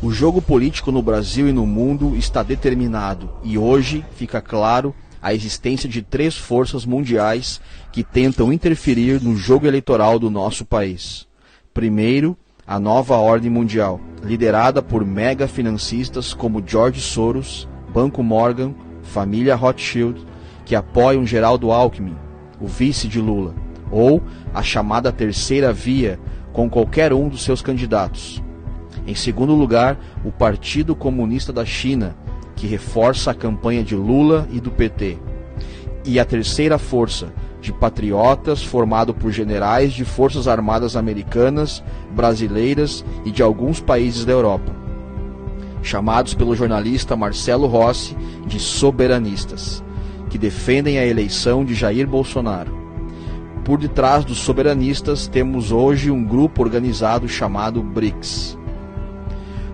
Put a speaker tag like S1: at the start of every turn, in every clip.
S1: O jogo político no Brasil e no mundo está determinado, e hoje fica claro a existência de 3 forças mundiais que tentam interferir no jogo eleitoral do nosso país. Primeiro, a nova ordem mundial, liderada por mega financistas como George Soros, Banco Morgan, família Rothschild, que apoiam Geraldo Alckmin, o vice de Lula, ou a chamada terceira via, com qualquer um dos seus candidatos. Em segundo lugar, o Partido Comunista da China, que reforça a campanha de Lula e do PT. E a terceira força, de patriotas formado por generais de forças armadas americanas, brasileiras e de alguns países da Europa, chamados pelo jornalista Marcelo Rossi de soberanistas, que defendem a eleição de Jair Bolsonaro. Por detrás dos soberanistas temos hoje um grupo organizado chamado BRICS.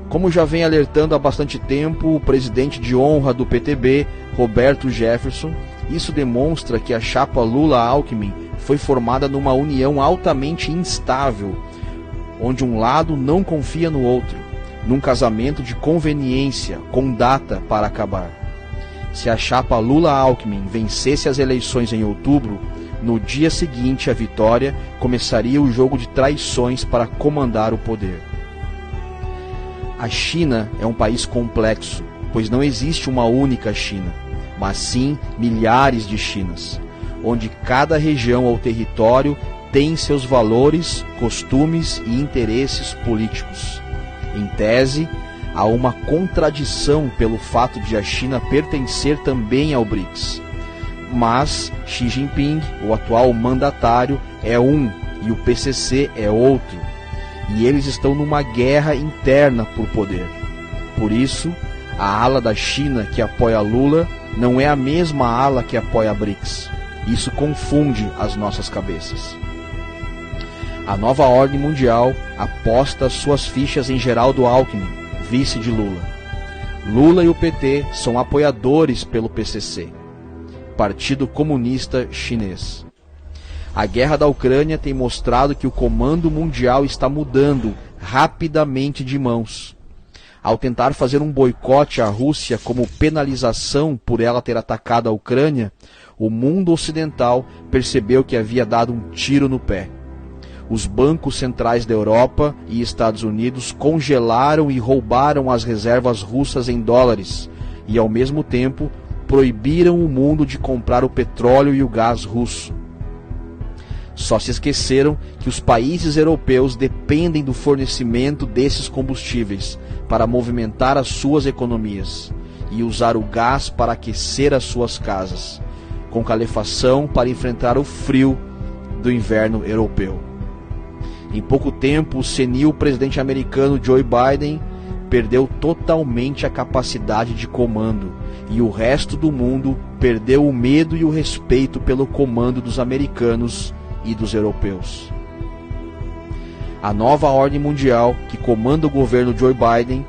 S1: Como já vem alertando há bastante tempo o presidente de honra do PTB, Roberto Jefferson, isso demonstra que a chapa Lula-Alckmin foi formada numa união altamente instável, onde um lado não confia no outro, num casamento de conveniência, com data para acabar. Se a chapa Lula-Alckmin vencesse as eleições em outubro, no dia seguinte à vitória começaria o jogo de traições para comandar o poder. A China é um país complexo, pois não existe uma única China, mas sim milhares de Chinas, onde cada região ou território tem seus valores, costumes e interesses políticos. Em tese, há uma contradição pelo fato de a China pertencer também ao BRICS. Mas Xi Jinping, o atual mandatário, é um e o PCC é outro. E eles estão numa guerra interna por poder. Por isso, a ala da China que apoia Lula não é a mesma ala que apoia a BRICS. Isso confunde as nossas cabeças. A nova ordem mundial aposta suas fichas em Geraldo Alckmin, vice de Lula. Lula e o PT são apoiadores pelo PCC, Partido Comunista Chinês. A guerra da Ucrânia tem mostrado que o comando mundial está mudando rapidamente de mãos. Ao tentar fazer um boicote à Rússia como penalização por ela ter atacado a Ucrânia, o mundo ocidental percebeu que havia dado um tiro no pé. Os bancos centrais da Europa e Estados Unidos congelaram e roubaram as reservas russas em dólares e, ao mesmo tempo, proibiram o mundo de comprar o petróleo e o gás russo. Só se esqueceram que os países europeus dependem do fornecimento desses combustíveis para movimentar as suas economias e usar o gás para aquecer as suas casas, com calefação para enfrentar o frio do inverno europeu. Em pouco tempo, o senil presidente americano Joe Biden perdeu totalmente a capacidade de comando e o resto do mundo perdeu o medo e o respeito pelo comando dos americanos e dos europeus. A nova ordem mundial que comanda o governo Joe Biden,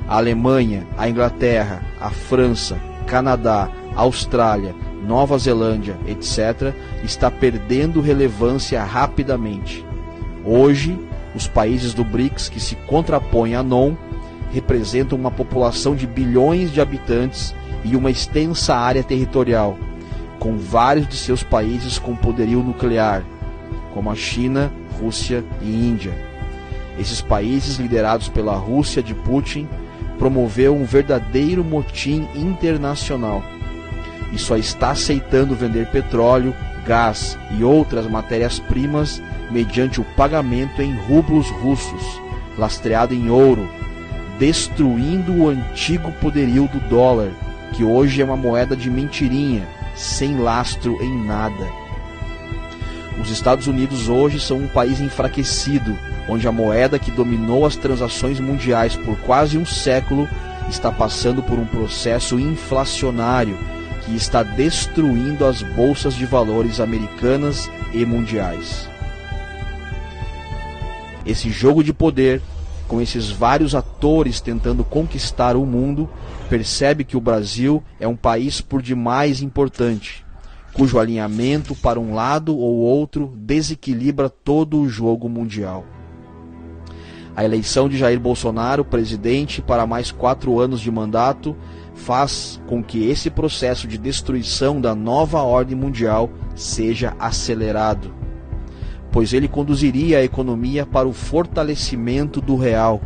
S1: a Alemanha, a Inglaterra, a França, Canadá, Austrália, Nova Zelândia, etc., está perdendo relevância rapidamente. Hoje, os países do BRICS que se contrapõem à NOM representam uma população de bilhões de habitantes e uma extensa área territorial, com vários de seus países com poderio nuclear, como a China, Rússia e Índia. Esses países, liderados pela Rússia de Putin, promoveu um verdadeiro motim internacional e só está aceitando vender petróleo, gás e outras matérias-primas mediante o pagamento em rublos russos, lastreado em ouro, destruindo o antigo poderio do dólar, que hoje é uma moeda de mentirinha, sem lastro em nada. Os Estados Unidos hoje são um país enfraquecido, onde a moeda que dominou as transações mundiais por quase um século está passando por um processo inflacionário que está destruindo as bolsas de valores americanas e mundiais. Esse jogo de poder, com esses vários atores tentando conquistar o mundo, percebe que o Brasil é um país por demais importante, cujo alinhamento para um lado ou outro desequilibra todo o jogo mundial. A eleição de Jair Bolsonaro, presidente, para mais 4 anos de mandato, faz com que esse processo de destruição da nova ordem mundial seja acelerado, pois ele conduziria a economia para o fortalecimento do real,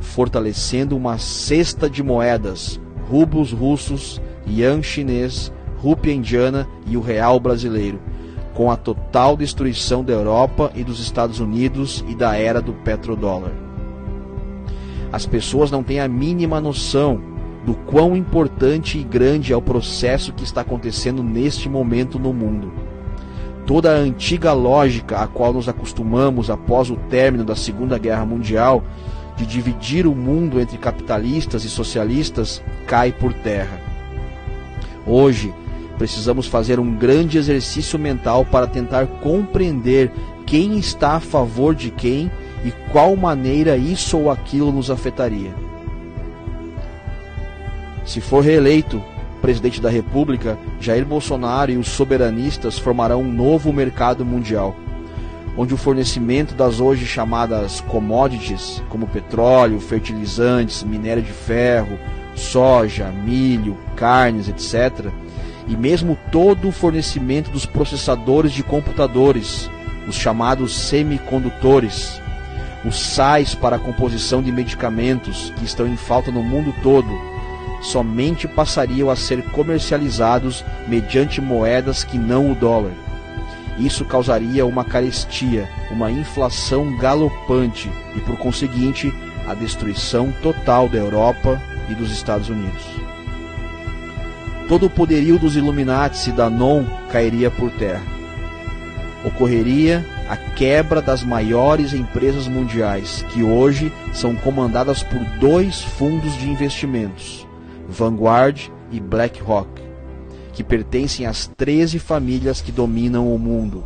S1: fortalecendo uma cesta de moedas, rublos russos, ian chinês, rúpia indiana e o real brasileiro, com a total destruição da Europa e dos Estados Unidos e da era do petrodólar. As pessoas não têm a mínima noção do quão importante e grande é o processo que está acontecendo neste momento no mundo. Toda a antiga lógica a qual nos acostumamos após o término da Segunda Guerra Mundial, de dividir o mundo entre capitalistas e socialistas, cai por terra. Hoje, precisamos fazer um grande exercício mental para tentar compreender quem está a favor de quem e qual maneira isso ou aquilo nos afetaria. Se for reeleito presidente da República, Jair Bolsonaro e os soberanistas formarão um novo mercado mundial, onde o fornecimento das hoje chamadas commodities, como petróleo, fertilizantes, minério de ferro, soja, milho, carnes, etc., e mesmo todo o fornecimento dos processadores de computadores, os chamados semicondutores, os sais para a composição de medicamentos que estão em falta no mundo todo, somente passariam a ser comercializados mediante moedas que não o dólar. Isso causaria uma carestia, uma inflação galopante e, por conseguinte, a destruição total da Europa e dos Estados Unidos. Todo o poderio dos Illuminati e da NON cairia por terra. Ocorreria a quebra das maiores empresas mundiais, que hoje são comandadas por 2 fundos de investimentos, Vanguard e BlackRock, que pertencem às 13 famílias que dominam o mundo.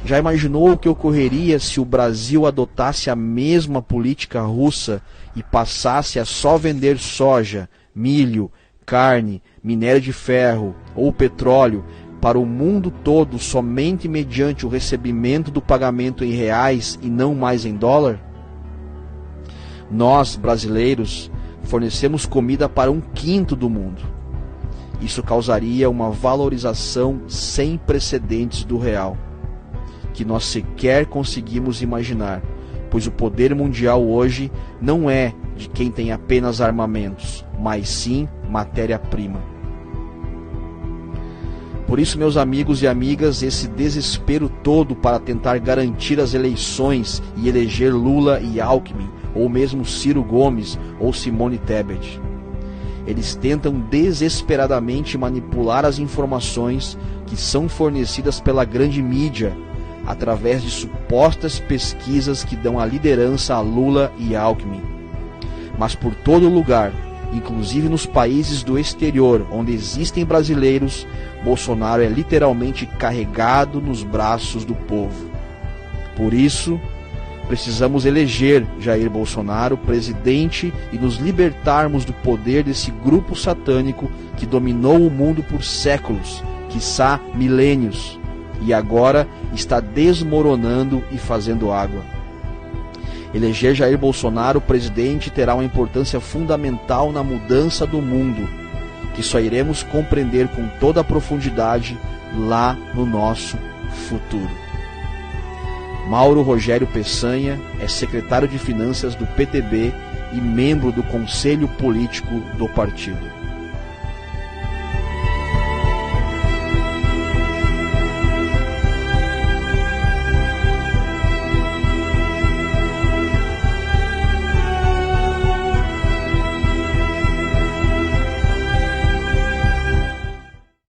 S1: Já imaginou o que ocorreria se o Brasil adotasse a mesma política russa e passasse a só vender soja, milho, carne, minério de ferro ou petróleo para o mundo todo somente mediante o recebimento do pagamento em reais e não mais em dólar? Nós, brasileiros, fornecemos comida para 1/5 do mundo. Isso causaria uma valorização sem precedentes do real, que nós sequer conseguimos imaginar, pois o poder mundial hoje não é de quem tem apenas armamentos, mas sim matéria-prima. Por isso, meus amigos e amigas, esse desespero todo para tentar garantir as eleições e eleger Lula e Alckmin, ou mesmo Ciro Gomes ou Simone Tebet. Eles tentam desesperadamente manipular as informações que são fornecidas pela grande mídia, através de supostas pesquisas que dão a liderança a Lula e Alckmin. Mas por todo lugar, inclusive nos países do exterior onde existem brasileiros, Bolsonaro é literalmente carregado nos braços do povo. Por isso, precisamos eleger Jair Bolsonaro presidente e nos libertarmos do poder desse grupo satânico que dominou o mundo por séculos, quiçá milênios, e agora está desmoronando e fazendo água. Eleger Jair Bolsonaro presidente terá uma importância fundamental na mudança do mundo, que só iremos compreender com toda a profundidade lá no nosso futuro. Mauro Rogério Peçanha é secretário de Finanças do PTB e membro do Conselho Político do partido.